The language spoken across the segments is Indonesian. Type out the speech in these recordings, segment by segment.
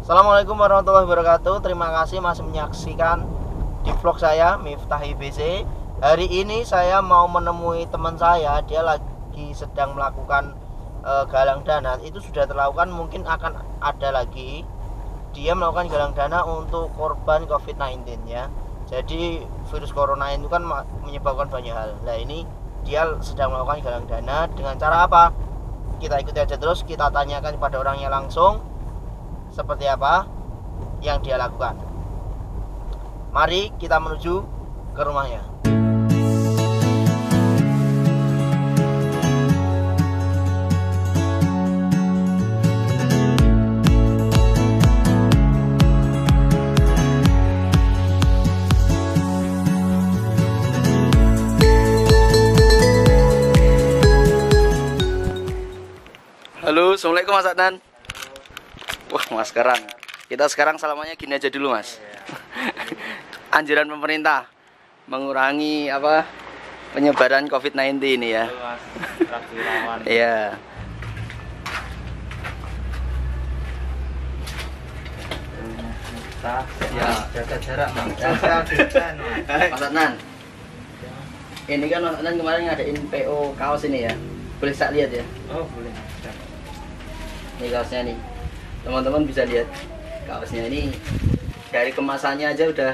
Assalamualaikum warahmatullahi wabarakatuh. Terima kasih masih menyaksikan di vlog saya Miftah IBC. Hari ini saya mau menemui teman saya. Dia lagi sedang melakukan galang dana. Itu sudah terlakukan, mungkin akan ada lagi. Dia melakukan galang dana untuk korban COVID-19 ya. Jadi virus corona itu kan menyebabkan banyak hal. Nah ini dia sedang melakukan galang dana dengan cara apa? Kita ikuti aja terus, kita tanyakan kepada orangnya langsung seperti apa yang dia lakukan. Mari kita menuju ke rumahnya. Halo, assalamualaikum Mas Adnan. Wah, maskeran. Kita sekarang salamannya gini aja dulu, Mas. Anjuran pemerintah mengurangi penyebaran COVID-19 ini ya. Mas, Rafilawan. Iya. Ya, jaga jarak, Mas. Mas Adnan. Ini kan Mas Adnan kemarin ngadain PO kaos ini ya. Boleh saya lihat ya? Oh, boleh. Ini kaosnya nih. Teman-teman bisa lihat kaosnya ini, dari kemasannya aja udah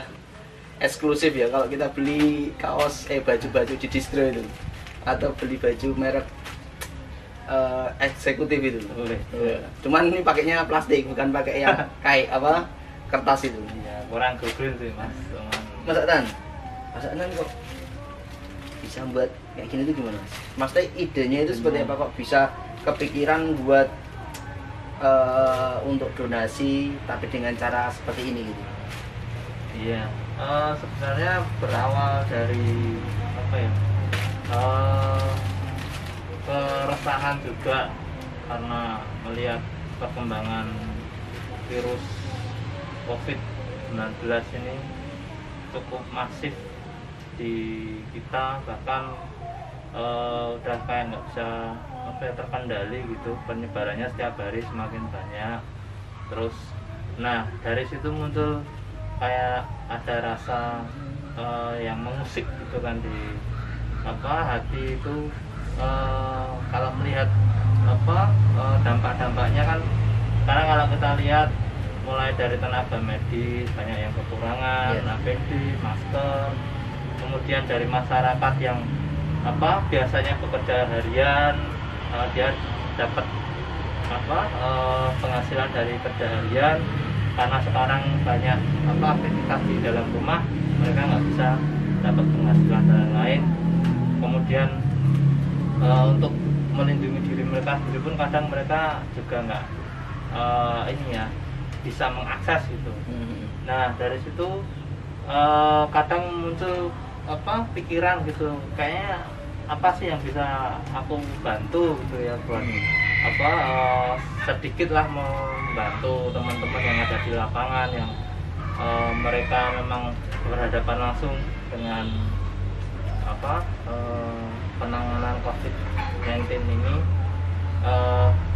eksklusif ya. Kalau kita beli kaos baju-baju di distro itu atau beli baju merek eksekutif itu Boleh. ya. Cuman ini pakainya plastik, bukan pakai yang kayak kertas itu. Ya, kurang google sih, Mas. Mas Adnan kok bisa buat kayak gini tuh gimana, Mas? Maksudnya idenya itu seperti apa kok bisa kepikiran buat untuk donasi tapi dengan cara seperti ini gitu? Iya, sebenarnya berawal dari apa ya? Keresahan juga karena melihat perkembangan virus COVID-19 ini cukup masif di kita, bahkan udah kayak nggak bisa terkendali gitu, penyebarannya setiap hari semakin banyak. Terus nah dari situ muncul kayak ada rasa yang mengusik gitu kan di hati itu, kalau melihat dampak-dampaknya kan. Karena kalau kita lihat mulai dari tenaga medis banyak yang kekurangan, APD, masker, kemudian dari masyarakat yang biasanya bekerja harian, dia dapat penghasilan dari kerja harian. Karena sekarang banyak aktivitas di dalam rumah, mereka nggak bisa dapat penghasilan dan lain. Kemudian untuk melindungi diri mereka sendiri pun kadang mereka juga nggak bisa mengakses gitu. Nah dari situ kadang muncul pikiran gitu, kayaknya apa sih yang bisa aku bantu gitu ya, buat sedikit lah membantu teman-teman yang ada di lapangan, yang mereka memang berhadapan langsung dengan penanganan COVID-19 ini.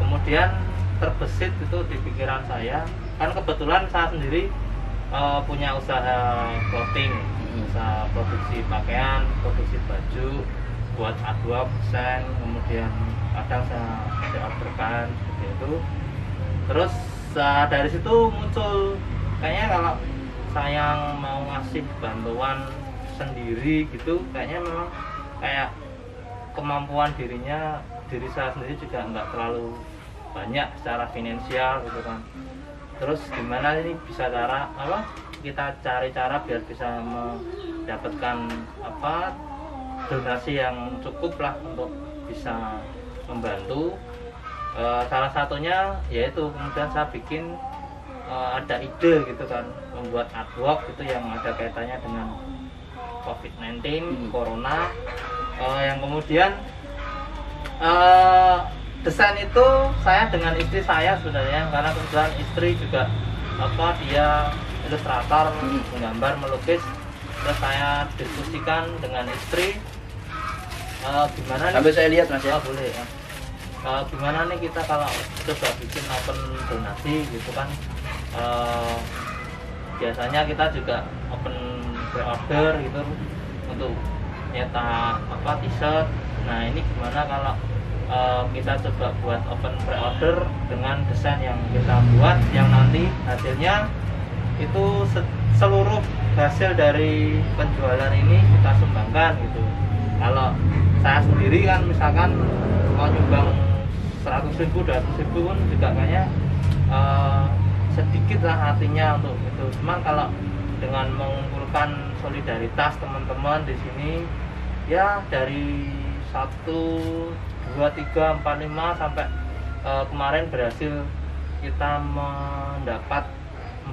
Kemudian terbesit itu di pikiran saya, kan kebetulan saya sendiri punya usaha clothing, usaha produksi pakaian, produksi baju buat A2%, kemudian kadang saya orderkan seperti itu. Terus dari situ muncul kayaknya kalau saya mau ngasih bantuan sendiri gitu, kayaknya memang kayak kemampuan diri saya sendiri juga nggak terlalu banyak secara finansial gitu kan. Terus gimana ini bisa kita cari cara biar bisa mendapatkan donasi yang cukup lah untuk bisa membantu. Salah satunya yaitu kemudian saya bikin ada ide gitu kan, membuat artwork gitu yang ada kaitannya dengan COVID-19, corona, yang kemudian desain itu saya dengan istri saya sebenarnya, karena kebetulan istri juga dia ilustrator, menggambar, melukis. Terus saya diskusikan dengan istri, gimana nih? Sambil saya lihat Mas ya. Boleh ya. Gimana nih kita kalau coba bikin open donasi gitu kan, biasanya kita juga open pre-order gitu untuk nyetak t-shirt. Nah ini gimana kalau kita coba buat open pre-order dengan desain yang kita buat, yang nanti hasilnya itu seluruh hasil dari penjualan ini kita sumbangkan gitu. Kalau saya sendiri kan misalkan mau nyumbang 100.000, 200.000 pun juga kayaknya sedikit lah artinya untuk itu. Cuman kalau dengan mengumpulkan solidaritas teman-teman di sini ya dari 1, 2, 3, 4, 5 sampai kemarin berhasil kita mendapat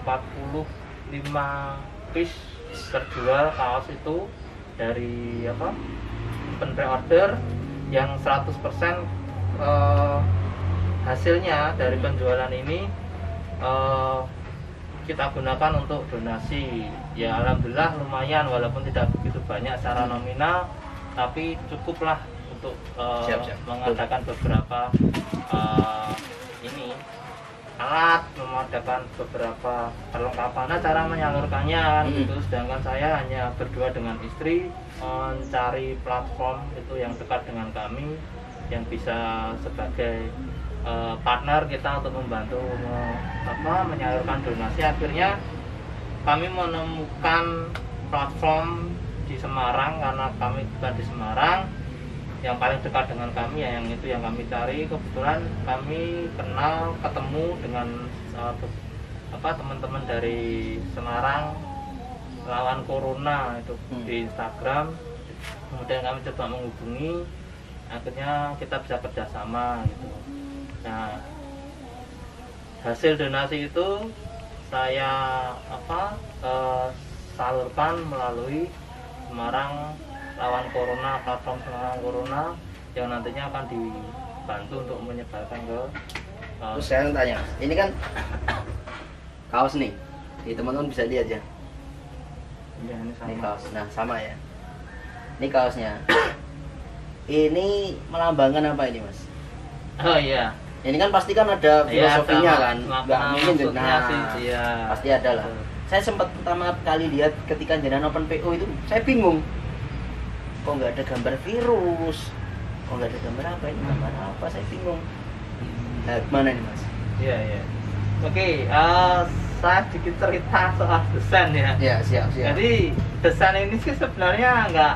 45 piece terjual kaos itu dari open pre-order yang 100% hasilnya dari penjualan ini kita gunakan untuk donasi. Ya alhamdulillah lumayan, walaupun tidak begitu banyak secara nominal, tapi cukuplah untuk mengadakan beberapa alat, mengadakan beberapa perlengkapan. Nah, cara menyalurkannya gitu. Sedangkan saya hanya berdua dengan istri mencari platform itu yang dekat dengan kami, yang bisa sebagai partner kita untuk membantu menyalurkan donasi. Akhirnya kami menemukan platform di Semarang, karena kami bukan di Semarang, yang paling dekat dengan kami ya yang itu yang kami cari. Kebetulan kami ketemu dengan teman-teman dari Semarang lawan corona itu di Instagram. Kemudian kami coba menghubungi, akhirnya kita bisa kerjasama gitu. Nah, hasil donasi itu saya salurkan melalui Semarang lawan corona, platform Semarang Corona, yang nantinya akan dibantu untuk menyebarkan ke terus saya tanya, ini kan kaos nih, teman-teman bisa lihat ya. Ya, ini sama. Ini kaos, nah sama ya. Ini kaosnya. Ini melambangkan apa ini, Mas? Oh iya. Ini kan pasti kan ada filosofinya kan, nggak mungkin pasti ada lah. Saya sempat pertama kali lihat ketika jenengan open PO itu, saya bingung. Kok nggak ada gambar virus? Kok nggak ada gambar apa ini? Gambar apa? Saya bingung. Nah, gimana nih, Mas? Iya. Oke, saya sedikit cerita soal desain ya. Iya, siap. Jadi desain ini sih sebenarnya nggak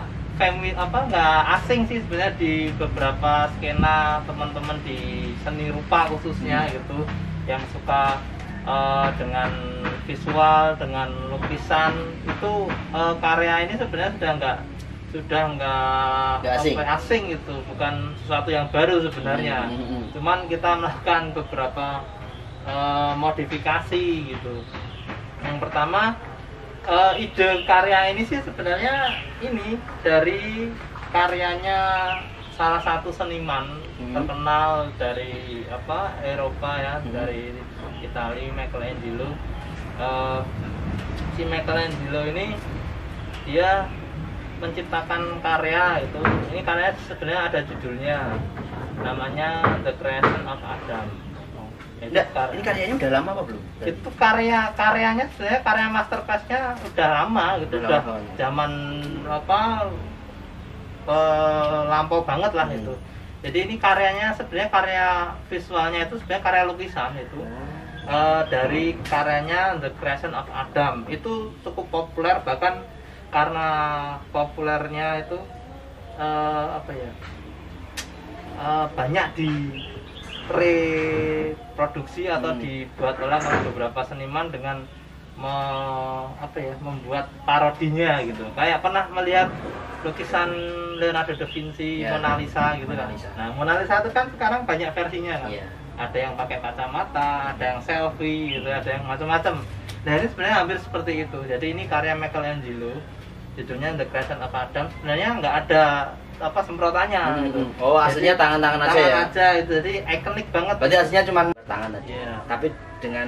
asing sih sebenarnya di beberapa skena teman-teman di seni rupa khususnya gitu, yang suka dengan visual, dengan lukisan itu, karya ini sebenarnya sudah nggak asing gitu, bukan sesuatu yang baru sebenarnya. Cuman kita melakukan beberapa modifikasi gitu. Yang pertama, ide karya ini sih sebenarnya ini dari karyanya salah satu seniman terkenal dari Eropa ya, dari Italia, Michelangelo. Si Michelangelo ini dia menciptakan karya itu. Ini karya sebenarnya ada judulnya, namanya The Creation of Adam. Ini karyanya udah lama apa belum? Itu karyanya sebenarnya karya masterclass-nya udah lama gitu, udah zaman lampau banget lah itu. Jadi ini karyanya sebenarnya karya visualnya itu sebenarnya karya lukisan itu. Dari karyanya The Creation of Adam itu cukup populer, bahkan karena populernya itu banyak direproduksi atau dibuat oleh beberapa seniman dengan membuat parodinya gitu. Kayak pernah melihat lukisan Leonardo da Vinci, Mona Lisa gitu kan. Nah, Mona Lisa itu kan sekarang banyak versinya kan. Ada yang pakai kacamata, ada yang selfie gitu, ada yang macam-macam. Nah, ini sebenarnya hampir seperti itu. Jadi ini karya Michelangelo, judulnya The Creation of Adam. Sebenarnya nggak ada semprotannya gitu. Oh, aslinya tangan-tangan aja ya? Tangan aja itu, jadi ikonik banget. Berarti aslinya cuma tangan aja. Tapi dengan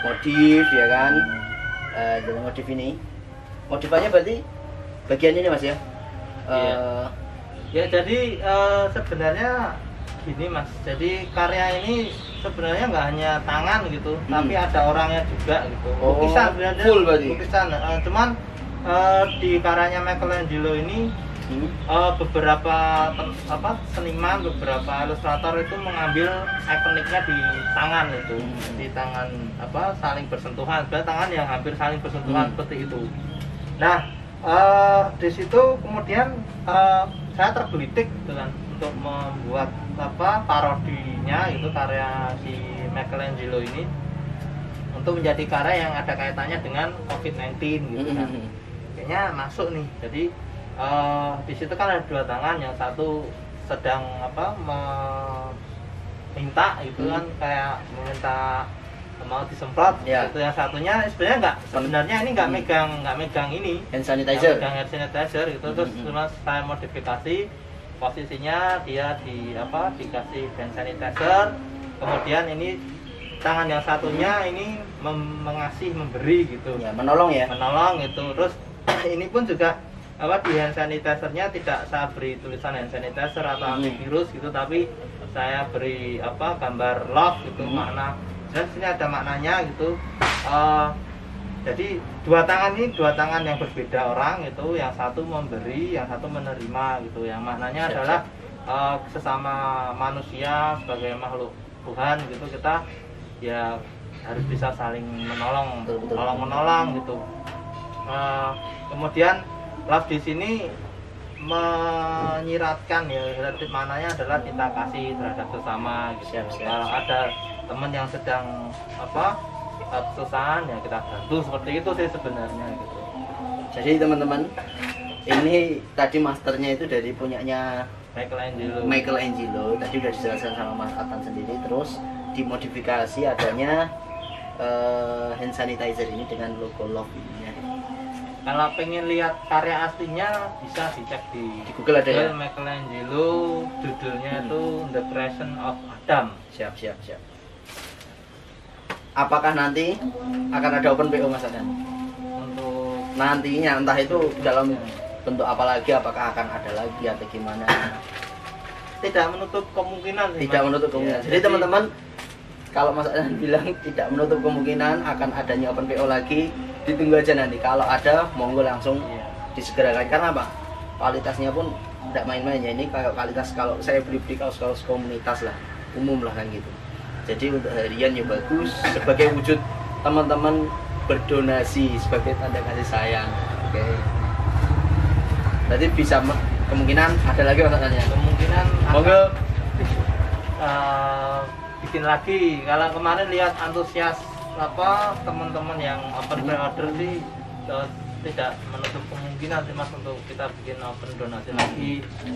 motif ya kan, dengan motif ini. Motifannya berarti bagian ini, Mas ya? Ya jadi sebenarnya gini Mas, jadi karya ini sebenarnya nggak hanya tangan gitu, tapi ada orangnya juga gitu. Lukisan sebenarnya, full berarti. lukisan. Cuman di karyanya Michelangelo ini beberapa seniman, beberapa ilustrator itu mengambil ikoniknya di tangan itu, di tangan saling bersentuhan, tangan yang hampir saling bersentuhan seperti itu. Nah, di situ kemudian saya tergelitik gitu kan untuk membuat parodinya itu karya si Michelangelo ini untuk menjadi karya yang ada kaitannya dengan COVID-19 gitu kan. Kayaknya masuk nih. Jadi di situ kan ada dua tangan, yang satu sedang meminta gitu kan, kayak meminta mau disemprot gitu. Yang satunya sebenarnya ini nggak megang ini hand sanitizer, hand sanitizer gitu. Terus saya modifikasi posisinya, dia dikasih hand sanitizer, kemudian ini tangan yang satunya ini memberi gitu ya, menolong gitu. Terus ini pun juga di hand sanitizer-nya tidak saya beri tulisan hand sanitizer atau antivirus gitu, tapi saya beri gambar love gitu, makna. Dan sini ada maknanya gitu. Jadi dua tangan yang berbeda orang itu, yang satu memberi, yang satu menerima gitu. Yang maknanya adalah sesama manusia sebagai makhluk Tuhan gitu, kita ya harus bisa saling menolong, tolong-menolong gitu. Kemudian love di sini menyiratkan ya, maknanya adalah cinta kasih terhadap sesama gitu. Kalau ada teman yang sedang kesusahan ya kita bantu, seperti itu sih sebenarnya gitu. Jadi teman-teman, ini tadi masternya itu dari punyanya Michelangelo. Tadi udah dijelaskan sama Mas Atan sendiri. Terus dimodifikasi adanya hand sanitizer ini dengan logo love ini. Kalau pengen lihat karya aslinya bisa dicek di Google ada ya. Michelangelo, judulnya itu The Creation of Adam. Siap. Apakah nanti akan ada open PO Mas Adan? Untuk nantinya entah itu dalam bentuk apa lagi, apakah akan ada lagi atau gimana? Tidak menutup kemungkinan. Tidak menutup kemungkinan. Jadi teman-teman, kalau Mas Adan bilang tidak menutup kemungkinan akan adanya open PO lagi, ditunggu aja nanti. Kalau ada, monggo langsung disegerakan. Karena apa? Kualitasnya pun tidak main-main ya. Ini kayak kualitas kalau saya beli kaos-kaos komunitas lah, umum lah kan gitu. Jadi untuk harian ya bagus, sebagai wujud teman-teman berdonasi sebagai tanda kasih sayang. Oke. Berarti bisa kemungkinan ada lagi masalahnya. Kemungkinan monggo bikin lagi. Kalau kemarin lihat antusias teman-teman yang open pre-order sih tidak menutup kemungkinan sih Mas untuk kita bikin open donasi lagi.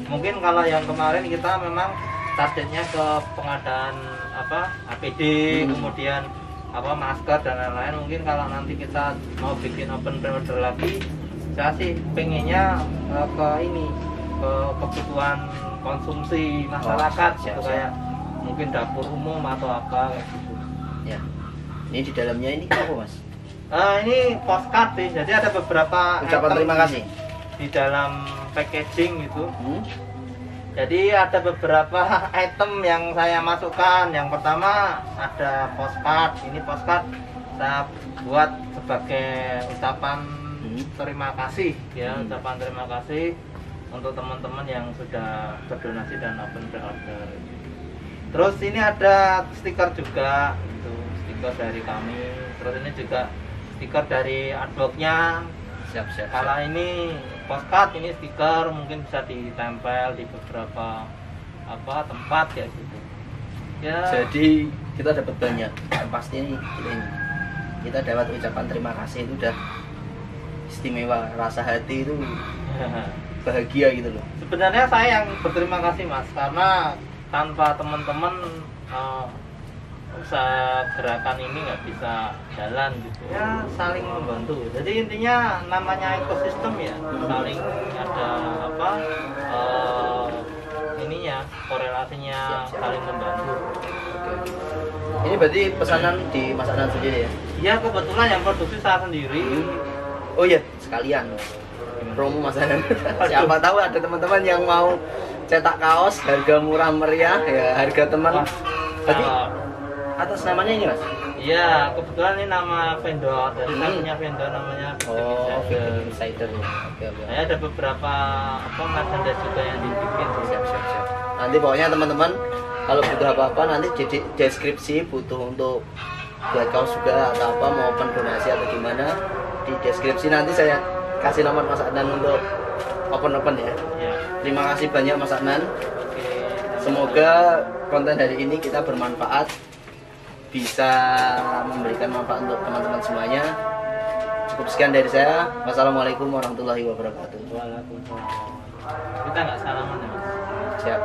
Mungkin kalau yang kemarin kita memang targetnya ke pengadaan APD, kemudian masker dan lain-lain. Mungkin kalau nanti kita mau bikin open pre-order lagi, saya sih pengennya ke kebutuhan konsumsi masyarakat gitu, kayak mungkin dapur umum atau apa kayak gitu. Ya. Ini di dalamnya ini apa Mas? Ini postcard sih. Jadi ada beberapa ucapan terima kasih di dalam packaging gitu. Jadi ada beberapa item yang saya masukkan. Yang pertama ada postcard. Ini postcard saya buat sebagai ucapan terima kasih ya, ucapan terima kasih untuk teman-teman yang sudah berdonasi dan open pre-order. Terus ini ada stiker juga, itu stiker dari kami. Terus ini juga stiker dari artworknya. Siap. Kalau ini postcard, ini stiker mungkin bisa ditempel di beberapa tempat ya gitu. Ya. Jadi kita dapat banyak. Pasti ini kita dapat ucapan terima kasih, itu udah istimewa, rasa hati itu bahagia gitu loh. Sebenarnya saya yang berterima kasih Mas, karena tanpa teman-teman usaha gerakan ini nggak bisa jalan gitu ya, saling membantu. Jadi intinya namanya ekosistem ya, saling ada ininya, korelasinya, saling membantu. Ini berarti pesanan di Mas Anan sendiri ya? Iya, kebetulan yang produksi saya sendiri. Oh iya, sekalian promo Mas Anan. Siapa tahu ada teman-teman yang mau cetak kaos harga murah meriah ya, harga teman. Wah, Tadi kalau- atas namanya ini Mas? Iya, kebetulan ini nama vendor. Jadi saya punya vendor namanya Oh, Insider. Insider ya. Oke, oke. Saya ada beberapa merchandise juga yang dibikin sih. Siap, siap, siap. Nanti pokoknya teman-teman kalau butuh apa-apa nanti di deskripsi, butuh untuk buat kaos juga atau apa, mau open donasi atau gimana, di deskripsi nanti saya kasih nomor Mas Adnan untuk open ya. Iya. Terima kasih banyak Mas Adnan. Oke. Semoga konten hari ini kita bermanfaat, bisa memberikan manfaat untuk teman-teman semuanya. Cukup sekian dari saya. Wassalamualaikum warahmatullahi wabarakatuh. Waalaikumsalam. Kita nggak salaman ya, Mas. Siap.